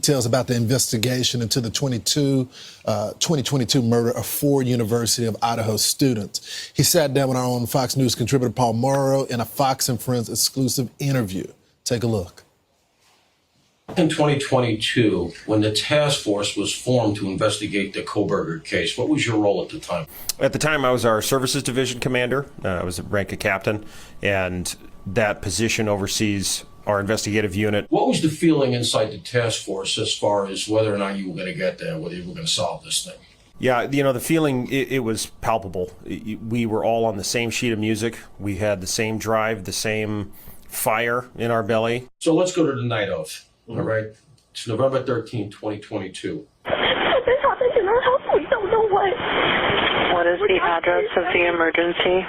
Details about the investigation into the 2022 murder of 4 University of Idaho students. He sat down with our own Fox News contributor Paul Morrow in a Fox and Friends exclusive interview. Take a look. In 2022, when the task force was formed to investigate the Kohberger case, what was your role at the time? At the time, I was our services division commander. I was at rank of captain, and that position oversees our investigative unit. What was the feeling inside the task force as far as whether or not you were going to get there, whether you were going to solve this thing? Yeah, the feeling, it was palpable. We were all on the same sheet of music. We had the same drive, the same fire in our belly. So let's go to the night of, all right? It's November 13, 2022. This happened in our house. We don't know what. What is the address of the emergency?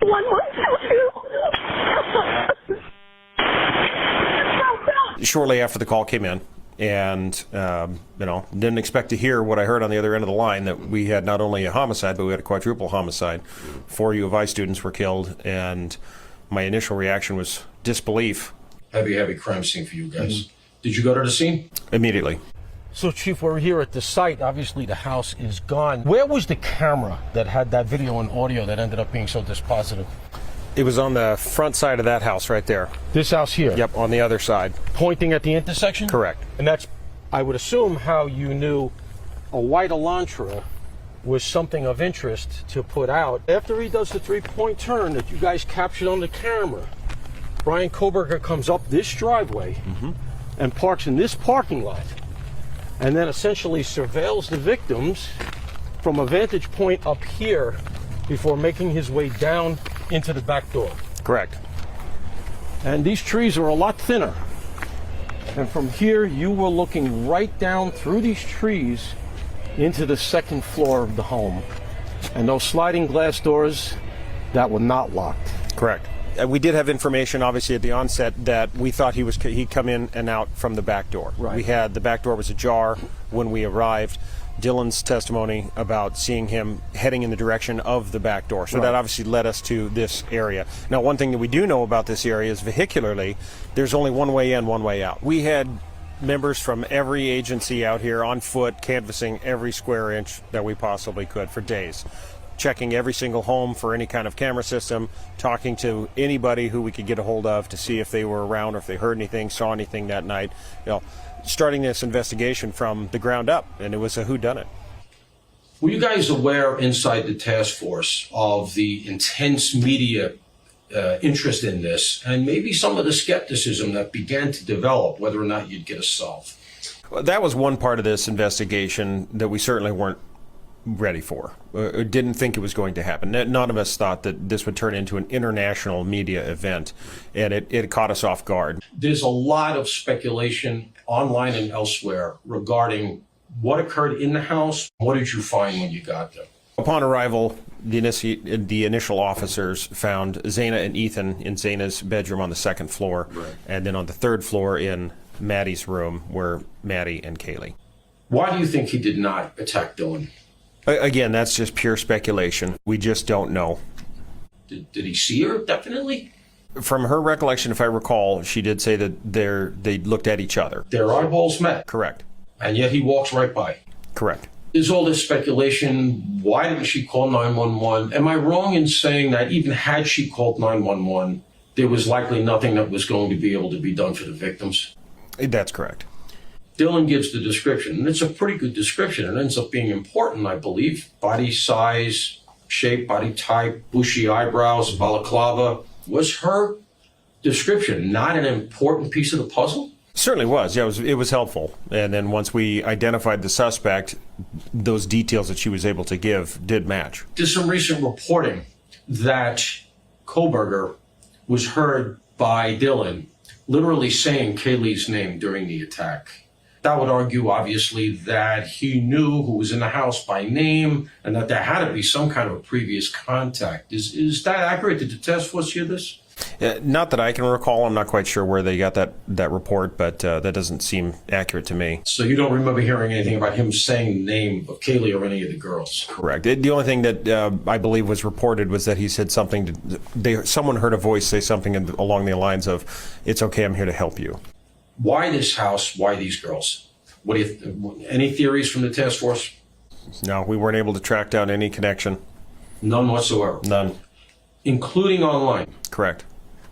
1122. Shortly after the call came in, and didn't expect to hear what I heard on the other end of the line, that we had not only a homicide, but we had a quadruple homicide. 4 U of I students were killed, and my initial reaction was disbelief. Heavy crime scene for you guys. Did you go to the scene? Immediately. So, Chief, we're here at the site. Obviously, the house is gone. Where was the camera that had that video and audio that ended up being so dispositive? It was on the front side of that house right there. This house here? Yep, on the other side. Pointing at the intersection? Correct. And that's, I would assume, how you knew a white Elantra was something of interest to put out. After he does the 3-point turn that you guys captured on the camera, Brian Kohberger comes up this driveway and parks in this parking lot, and then essentially surveils the victims from a vantage point up here before making his way down into the back door. Correct. And these trees are a lot thinner. And from here, you were looking right down through these trees into the second floor of the home. And those sliding glass doors that were not locked. Correct. We did have information, obviously, at the onset that we thought he'd come in and out from the back door. Right. We had the back door was ajar when we arrived. Dylan's testimony about seeing him heading in the direction of the back door. So that obviously led us to this area. Now, one thing that we do know about this area is vehicularly, there's only one way in, one way out. We had members from every agency out here on foot, canvassing every square inch that we possibly could for days, checking every single home for any kind of camera system, talking to anybody who we could get a hold of to see if they were around or if they heard anything, saw anything that night. Starting this investigation from the ground up, and it was a whodunit. Were you guys aware inside the task force of the intense media interest in this and maybe some of the skepticism that began to develop whether or not you'd get a solve? Well, that was one part of this investigation that we certainly weren't ready for, or didn't think it was going to happen. None of us thought that this would turn into an international media event, and it caught us off guard. There's a lot of speculation online and elsewhere regarding what occurred in the house. What did you find when you got there? Upon arrival, the initial officers found Zaina and Ethan in Zaina's bedroom on the 2nd floor, and then on the 3rd floor in Maddie's room were Maddie and Kaylee. Why do you think he did not attack Dylan? Again, that's just pure speculation. We just don't know. Did he see her, definitely? From her recollection, if I recall, she did say that they looked at each other. Their eyeballs met. Correct. And yet he walks right by. Correct. There's all this speculation. Why didn't she call 911? Am I wrong in saying that even had she called 911, there was likely nothing that was going to be able to be done for the victims? That's correct. Dylan gives the description, and it's a pretty good description. It ends up being important, I believe. Body size, shape, body type, bushy eyebrows, balaclava. Was her description not an important piece of the puzzle? Certainly was. Yeah, it was helpful. And then once we identified the suspect, those details that she was able to give did match. There's some recent reporting that Kohberger was heard by Dylan literally saying Kaylee's name during the attack. That would argue, obviously, that he knew who was in the house by name and that there had to be some kind of a previous contact. Is that accurate? Did the task force hear this? Not that I can recall. I'm not quite sure where they got that report, but that doesn't seem accurate to me. So you don't remember hearing anything about him saying the name of Kaylee or any of the girls? Correct. The only thing that I believe was reported was that he said something someone heard a voice say something along the lines of, "It's okay, I'm here to help you." Why this house? Why these girls? What do you? Any theories from the task force? No, we weren't able to track down any connection. None whatsoever. None. Including online. Correct.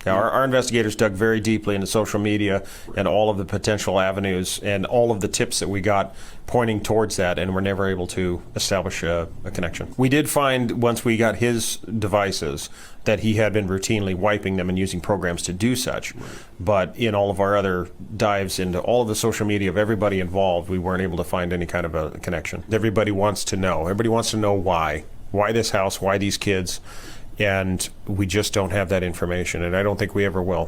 Now, our investigators dug very deeply into social media and all of the potential avenues and all of the tips that we got pointing towards that, and were never able to establish a connection. We did find, once we got his devices, that he had been routinely wiping them and using programs to do such. But in all of our other dives into all of the social media of everybody involved, we weren't able to find any kind of a connection. Everybody wants to know. Everybody wants to know why. Why this house? Why these kids? And we just don't have that information, and I don't think we ever will.